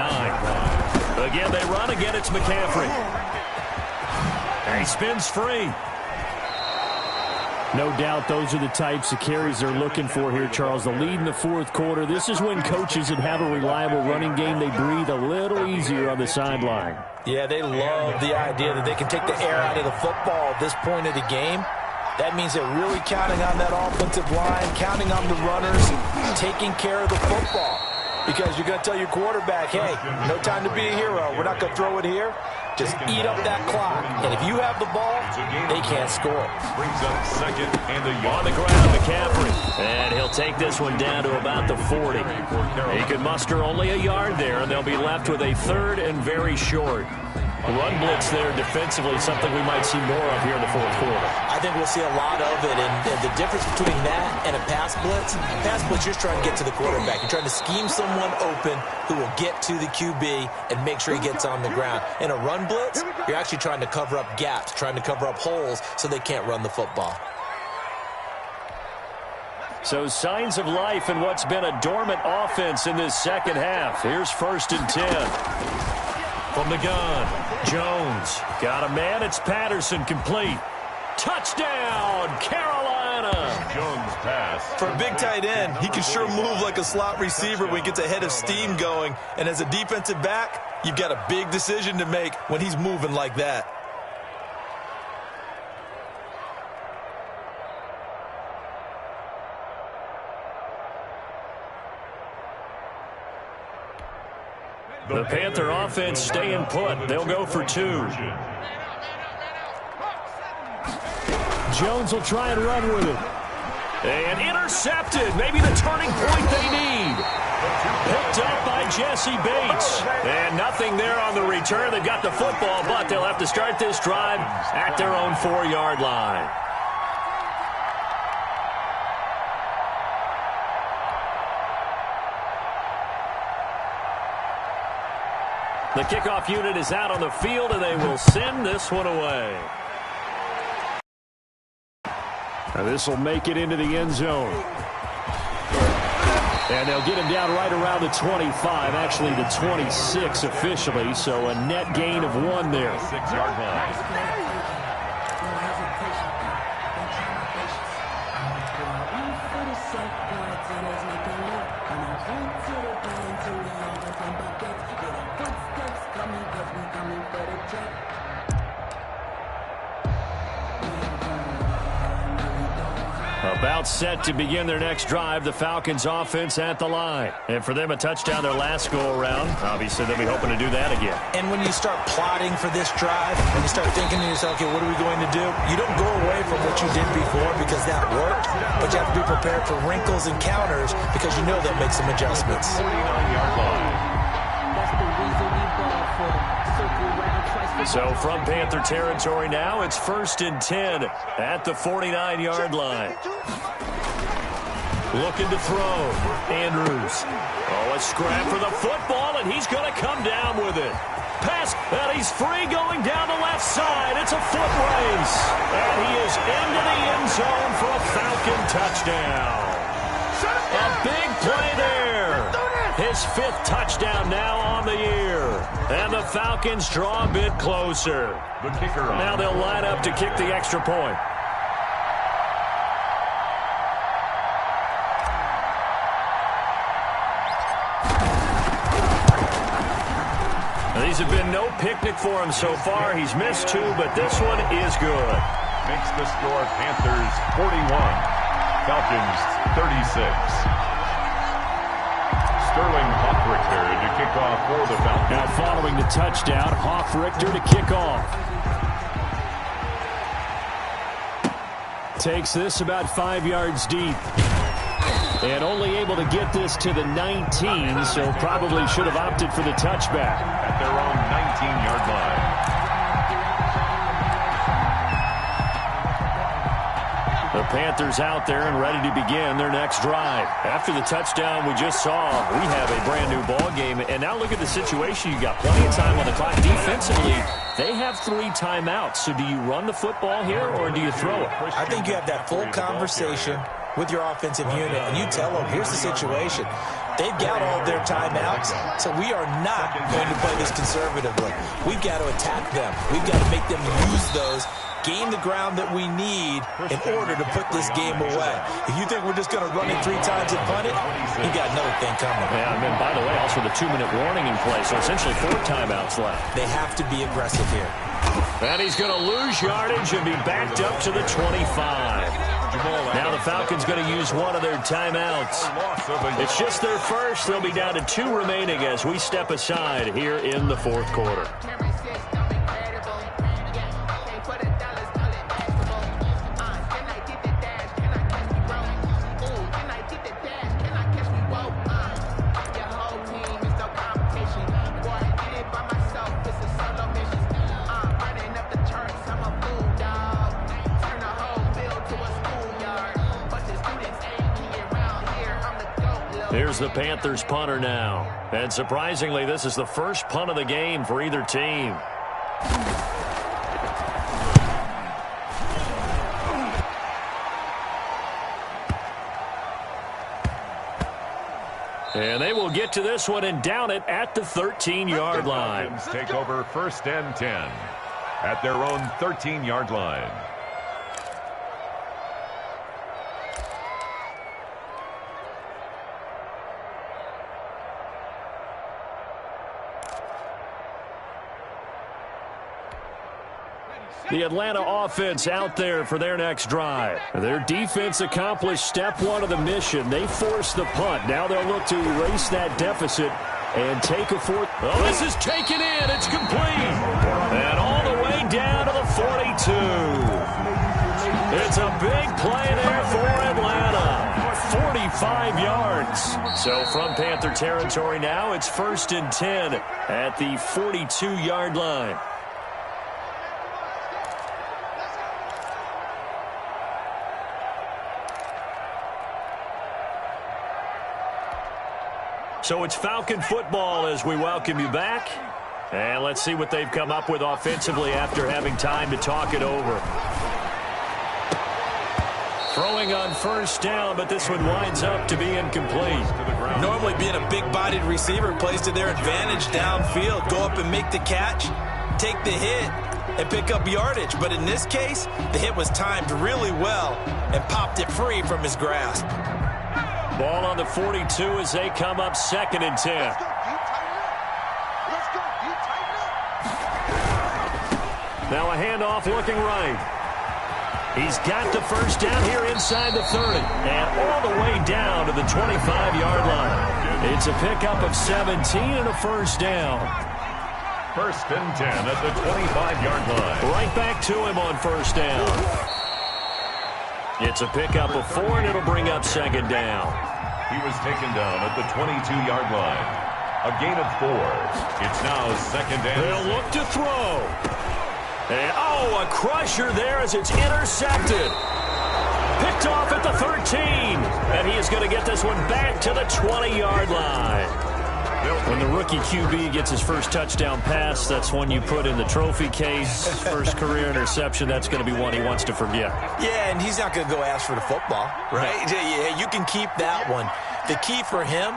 Again, they run. Again, it's McCaffrey. And he spins free. No doubt those are the types of carries they're looking for here, Charles. The lead in the fourth quarter. This is when coaches that have a reliable running game, they breathe a little easier on the sideline. Yeah, they love the idea that they can take the air out of the football at this point of the game. That means they're really counting on that offensive line, counting on the runners, taking care of the football. Because you're going to tell your quarterback, hey, no time to be a hero. We're not going to throw it here. Just eat up that clock. And if you have the ball, they can't score. Brings up second and on the ground, McCaffrey. And he'll take this one down to about the 40. He could muster only a yard there, and they'll be left with a third and very short. Run blitz there defensively, something we might see more of here in the fourth quarter. I think we'll see a lot of it, and the difference between that and a pass blitz, you're just trying to get to the quarterback. You're trying to scheme someone open who will get to the QB and make sure he gets on the ground. In a run blitz, you're actually trying to cover up gaps, trying to cover up holes so they can't run the football. So signs of life in what's been a dormant offense in this second half. Here's 1st and 10. From the gun, Jones. Got a man, it's Patterson, complete. Touchdown, Carolina! Jones pass. For a big tight end, he can sure move like a slot receiver when he gets a head of steam going. And as a defensive back, you've got a big decision to make when he's moving like that. The Panther offense staying put. They'll go for 2. Jones will try and run with it. And intercepted. Maybe the turning point they need. Picked up by Jesse Bates. And nothing there on the return. They've got the football, but they'll have to start this drive at their own 4-yard line. The kickoff unit is out on the field, and they will send this one away. Now this will make it into the end zone. And they'll get him down right around the 25, actually the 26 officially, so a net gain of 1 there. 6-yard line. About set to begin their next drive, the Falcons offense at the line. And for them, a touchdown their last go-around. Obviously, they'll be hoping to do that again. And when you start plotting for this drive, and you start thinking to yourself, okay, what are we going to do? You don't go away from what you did before because that worked, but you have to be prepared for wrinkles and counters because you know they'll make some adjustments. 49-yard line. So from Panther territory now, it's 1st and 10 at the 49-yard line. Looking to throw. Andrews. Oh, a scrap for the football, and he's going to come down with it. Pass, and he's free going down the left side. It's a foot race. And he is into the end zone for a Falcon touchdown. A big play there. His 5th touchdown now on the year. And the Falcons draw a bit closer. The kicker on. Now they'll line up to kick the extra point. These have been no picnic for him so far. He's missed 2, but this one is good. Makes the score Panthers 41, Falcons 36. to kick off for the Falcons. Now following the touchdown, Richter to kick off. Takes this about 5 yards deep. And only able to get this to the 19, so probably should have opted for the touchback. At their own 19-yard line. The Panthers out there and ready to begin their next drive. After the touchdown we just saw, we have a brand-new ball game. And now look at the situation. You got plenty of time on the clock. Defensively, they have 3 timeouts. So do you run the football here or do you throw it? I think you have that full conversation with your offensive unit, and you tell them, here's the situation. They've got all of their timeouts, so we are not going to play this conservatively. We've got to attack them. We've got to make them use those, gain the ground that we need in order to put this game away. If you think we're just going to run it 3 times and punt it, you got another thing coming. Yeah, and then, by the way, also the 2-minute warning in play, so essentially 4 timeouts left. They have to be aggressive here. And he's going to lose yardage and be backed up to the 25. Now the Falcons going to use one of their timeouts. It's just their first. They'll be down to 2 remaining as we step aside here in the 4th quarter. Here's the Panthers punter now. And surprisingly, this is the first punt of the game for either team. And they will get to this one and down it at the 13-yard line. Take over 1st and 10 at their own 13-yard line. The Atlanta offense out there for their next drive. Their defense accomplished step 1 of the mission. They forced the punt. Now they'll look to erase that deficit and take a 4th. Oh, this is taken in. It's complete. And all the way down to the 42. It's a big play there for Atlanta. 45 yards. So from Panther territory now, it's 1st and 10 at the 42-yard line. So it's Falcon football as we welcome you back. And let's see what they've come up with offensively after having time to talk it over. Throwing on 1st down, but this one winds up to be incomplete. Normally being a big-bodied receiver plays to their advantage downfield. Go up and make the catch, take the hit, and pick up yardage. But in this case, the hit was timed really well and popped it free from his grasp. Ball on the 42 as they come up 2nd and 10. Now a handoff looking right. He's got the 1st down here inside the 30. And all the way down to the 25-yard line. It's a pickup of 17 and a 1st down. 1st and 10 at the 25-yard line. Right back to him on 1st down. It's a pickup of 4, and it'll bring up 2nd down. He was taken down at the 22-yard line. A gain of 4. It's now 2nd and 6. They'll look to throw. And, a crusher there as it's intercepted. Picked off at the 13. And he is going to get this one back to the 20-yard line. When the rookie QB gets his first touchdown pass, that's one you put in the trophy case. First career interception, that's going to be one he wants to forget. Yeah, and he's not going to go ask for the football, right? Yeah, you can keep that one. The key for him,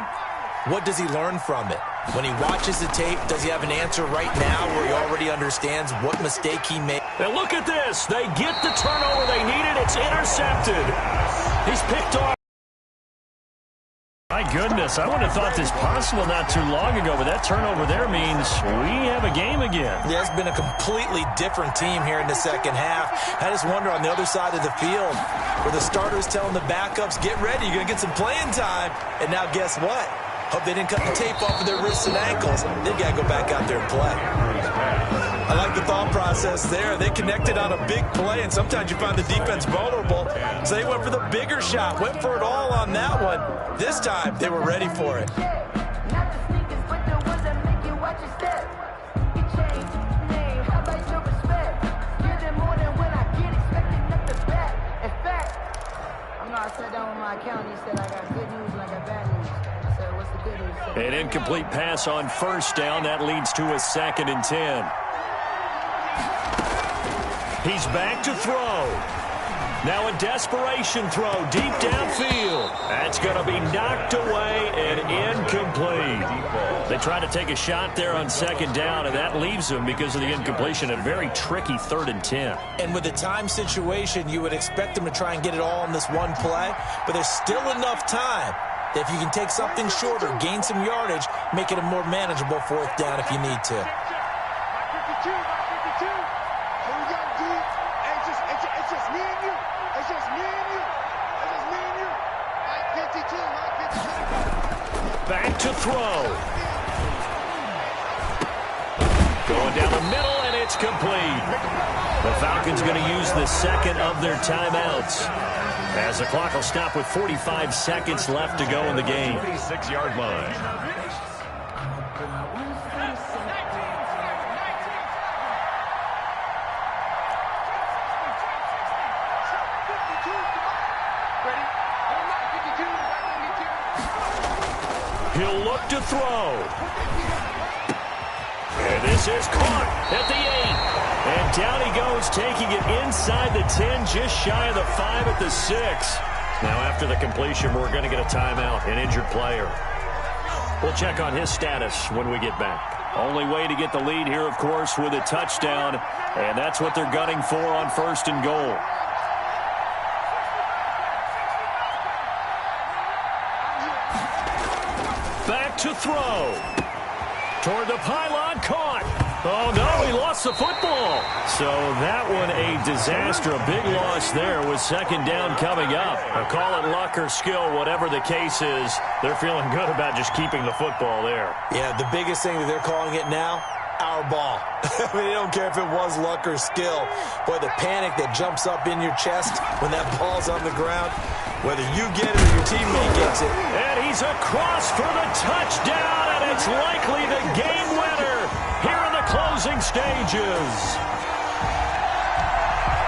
what does he learn from it? When he watches the tape, does he have an answer right now where he already understands what mistake he made? And look at this. They get the turnover they needed. It's intercepted. He's picked off. My goodness, I wouldn't have thought this possible not too long ago, but that turnover there means we have a game again. Yeah, it's been a completely different team here in the 2nd half. I just wonder on the other side of the field where the starters telling the backups, get ready, you're going to get some playing time. And now guess what? Hope they didn't cut the tape off of their wrists and ankles. They got to go back out there and play. I like the thought process there. They connected on a big play, and sometimes you find the defense vulnerable. So they went for the bigger shot, went for it all on that one. This time, they were ready for it. I sat down with my accountant. He said I got good news and I got bad news. I said, what's the good news? An incomplete pass on first down. That leads to a 2nd and 10. He's back to throw. Now a desperation throw deep downfield. That's going to be knocked away and incomplete. They try to take a shot there on 2nd down, and that leaves them because of the incompletion. A very tricky 3rd and 10. And with the time situation, you would expect them to try and get it all in this one play, but there's still enough time that if you can take something shorter, gain some yardage, make it a more manageable 4th down if you need to. Back to throw. Going down the middle, and it's complete. The Falcons going to use the 2nd of their timeouts, as the clock will stop with 45 seconds left to go in the game. 36-yard line. He'll look to throw. And this is caught at the 8. And down he goes, taking it inside the 10, just shy of the 5 at the 6. Now after the completion, we're going to get a timeout, an injured player. We'll check on his status when we get back. Only way to get the lead here, of course, with a touchdown. And that's what they're gunning for on 1st and goal. Back to throw. Toward the pylon, caught. Oh, no, he lost the football. So that one a disaster, a big loss there with 2nd down coming up. Now, call it luck or skill, whatever the case is, they're feeling good about just keeping the football there. Yeah, the biggest thing that they're calling it now, our ball. I mean, they don't care if it was luck or skill. Boy, the panic that jumps up in your chest when that ball's on the ground, whether you get it or your teammate gets it. And he's across for the touchdown, and it's likely the game winner here in the closing stages.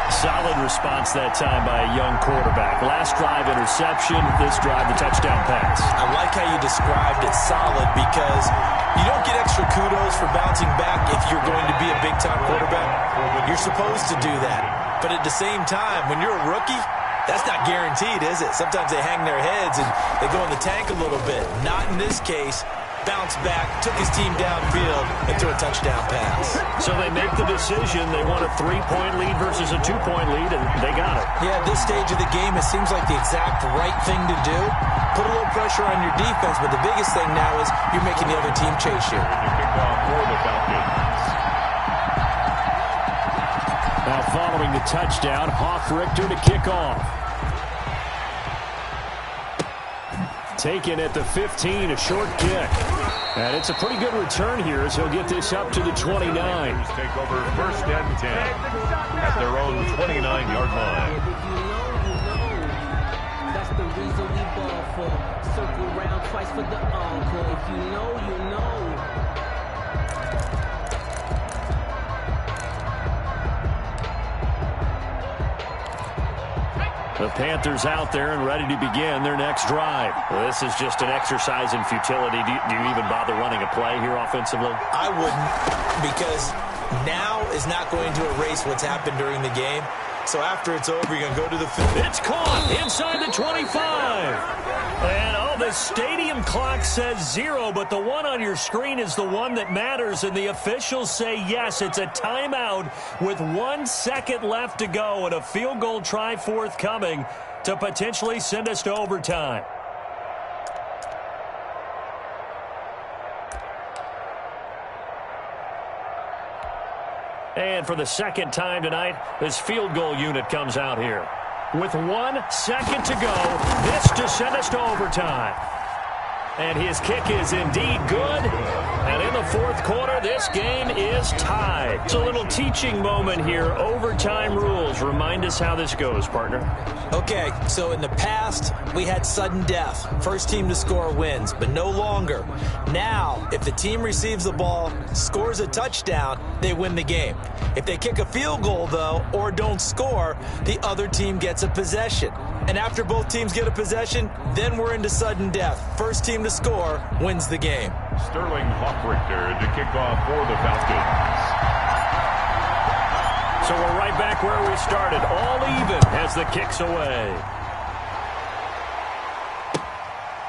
Solid response that time by a young quarterback. Last drive interception, this drive the touchdown pass. I like how you described it solid because you don't get extra kudos for bouncing back if you're going to be a big-time quarterback. You're supposed to do that. But at the same time, when you're a rookie, that's not guaranteed, is it? Sometimes they hang their heads and they go in the tank a little bit. Not in this case. Bounced back, took his team downfield, and threw a touchdown pass. So they make the decision. They want a 3-point lead versus a 2-point lead, and they got it. Yeah, at this stage of the game, it seems like the exact right thing to do. Put a little pressure on your defense, but the biggest thing now is you're making the other team chase you. Now following the touchdown, Hoff-Richter to kick off. Taken at the 15, a short kick. And it's a pretty good return here as he'll get this up to the 29. Take over 1st and 10 at their own 29-yard line. That's the reason we ball for. Circle round twice for the encore. If you know, you know. The Panthers out there and ready to begin their next drive. Well, this is just an exercise in futility. Do you even bother running a play here offensively? I wouldn't, because now is not going to erase what's happened during the game. So after it's over, you're going to go to the field. It's caught inside the 25. And, the stadium clock says 0, but the one on your screen is the one that matters, and the officials say yes, it's a timeout with 1 second left to go and a field goal try forthcoming to potentially send us to overtime. And for the second time tonight, this field goal unit comes out here. With 1 second to go, this to send us to overtime. And his kick is indeed good. And in the fourth quarter, this game is tied. It's a little teaching moment here. Overtime rules. Remind us how this goes, partner. Okay, so in the past, we had sudden death. First team to score wins, but no longer. Now, if the team receives the ball, scores a touchdown, they win the game. If they kick a field goal, though, or don't score, the other team gets a possession. And after both teams get a possession, then we're into sudden death. First team to score wins the game. Sterling Hoffrichter to kick off for the Falcons. So we're right back where we started. All even as the kick's away.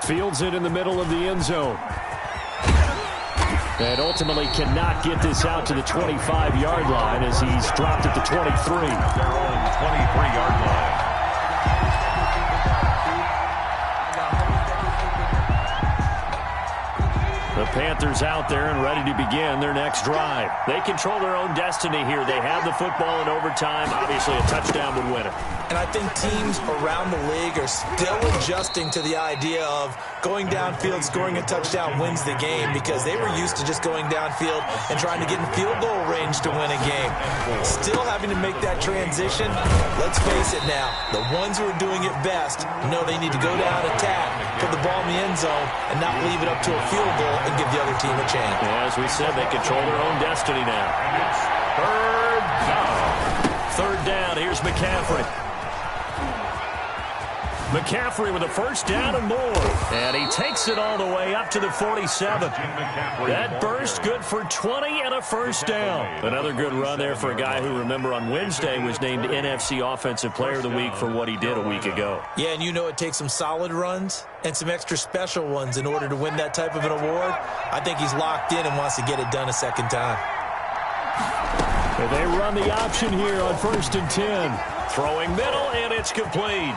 Fields it in the middle of the end zone. And ultimately cannot get this out to the 25-yard line as he's dropped at the 23. Their own 23-yard line. The Panthers out there and ready to begin their next drive. They control their own destiny here. They have the football in overtime. Obviously, a touchdown would win it. And I think teams around the league are still adjusting to the idea of going downfield, scoring a touchdown wins the game, because they were used to just going downfield and trying to get in field goal range to win a game. Still having to make that transition. Let's face it now, the ones who are doing it best know they need to go down, attack, put the ball in the end zone, and not leave it up to a field goal and give the other team a chance. Yeah, as we said, they control their own destiny now. And it's third down. Third down, here's McCaffrey. McCaffrey with a first down and more. And he takes it all the way up to the 47. That burst good for 20 and a first down. Another good run there for a guy who, remember, on Wednesday was named NFC Offensive Player of the Week for what he did a week ago. Yeah, and you know it takes some solid runs and some extra special ones in order to win that type of an award. I think he's locked in and wants to get it done a second time. And they run the option here on 1st and 10. Throwing middle, and it's complete.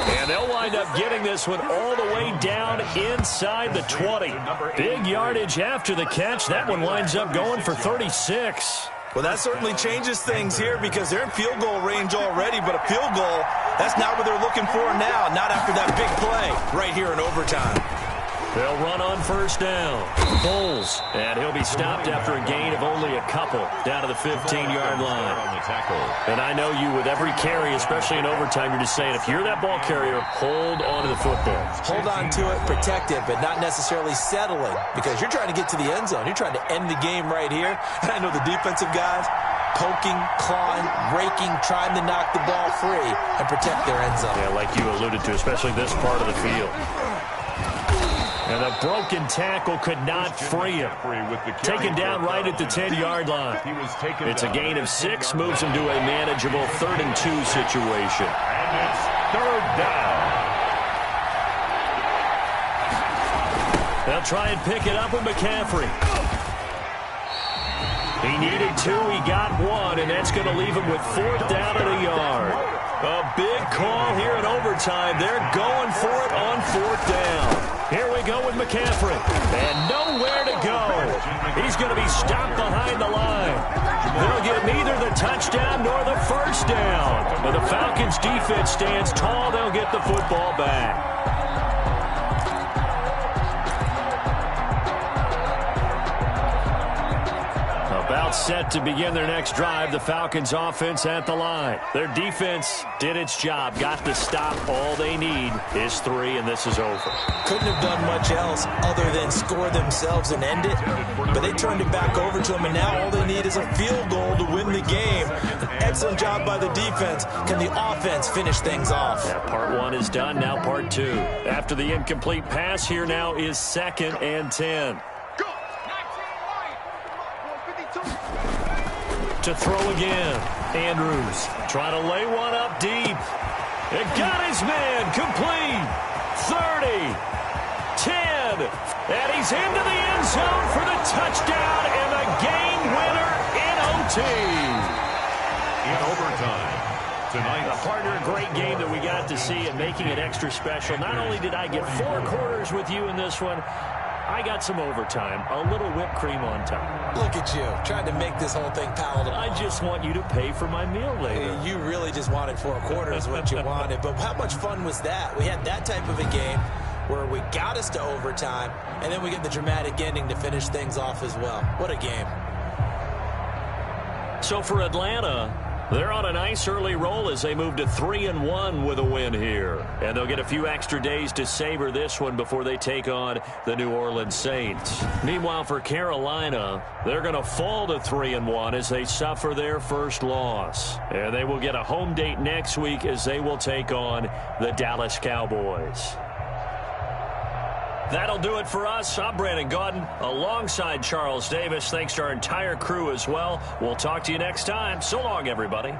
And they'll wind up getting this one all the way down inside the 20. Big yardage after the catch. That one winds up going for 36. Well, that certainly changes things here because they're in field goal range already, but a field goal, that's not what they're looking for now, not after that big play right here in overtime. They'll run on first down. Bowles, and he'll be stopped after a gain of only a couple down to the 15-yard line. And I know you, with every carry, especially in overtime, you're just saying, if you're that ball carrier, hold on to the football. Hold on to it, protect it, but not necessarily settling, because you're trying to get to the end zone. You're trying to end the game right here. And I know the defensive guys poking, clawing, raking, trying to knock the ball free and protect their end zone. Yeah, like you alluded to, especially this part of the field. And the broken tackle could not free him. Taken down right at the 10-yard line. It's a gain of 6, moves him to a manageable 3rd and 2 situation. And it's third down. They'll try and pick it up with McCaffrey. He needed 2, he got 1, and that's going to leave him with 4th down and a yard. A big call here in overtime. They're going for it on 4th down. Here we go with McCaffrey. And nowhere to go. He's going to be stopped behind the line. They'll get neither the touchdown nor the first down. But the Falcons' defense stands tall. They'll get the football back. About set to begin their next drive. The Falcons offense at the line. Their defense did its job. Got the stop. All they need is 3, and this is over. Couldn't have done much else other than score themselves and end it. But they turned it back over to them, and now all they need is a field goal to win the game. An excellent job by the defense. Can the offense finish things off? Yeah, part 1 is done. Now part 2. After the incomplete pass, here now is 2nd and 10. To throw again. Andrews trying to lay one up deep. It got his man complete. 30, 10, and he's into the end zone for the touchdown and the game winner in OT. In overtime tonight. Partner, a great game that we got to see and making it extra special. Not only did I get 4 quarters with you in this one, I got some overtime, a little whipped cream on top. Look at you, trying to make this whole thing palatable. I just want you to pay for my meal later. You really just wanted 4 quarters, what you wanted. But how much fun was that? We had that type of a game. where we got us to overtime, and then we get the dramatic ending to finish things off as well. What a game. So for Atlanta, they're on a nice early roll as they move to 3-1 with a win here. And they'll get a few extra days to savor this one before they take on the New Orleans Saints. Meanwhile, for Carolina, they're going to fall to 3-1 as they suffer their first loss. And they will get a home date next week as they will take on the Dallas Cowboys. That'll do it for us. I'm Brandon Gaudin alongside Charles Davis. Thanks to our entire crew as well. We'll talk to you next time. So long, everybody.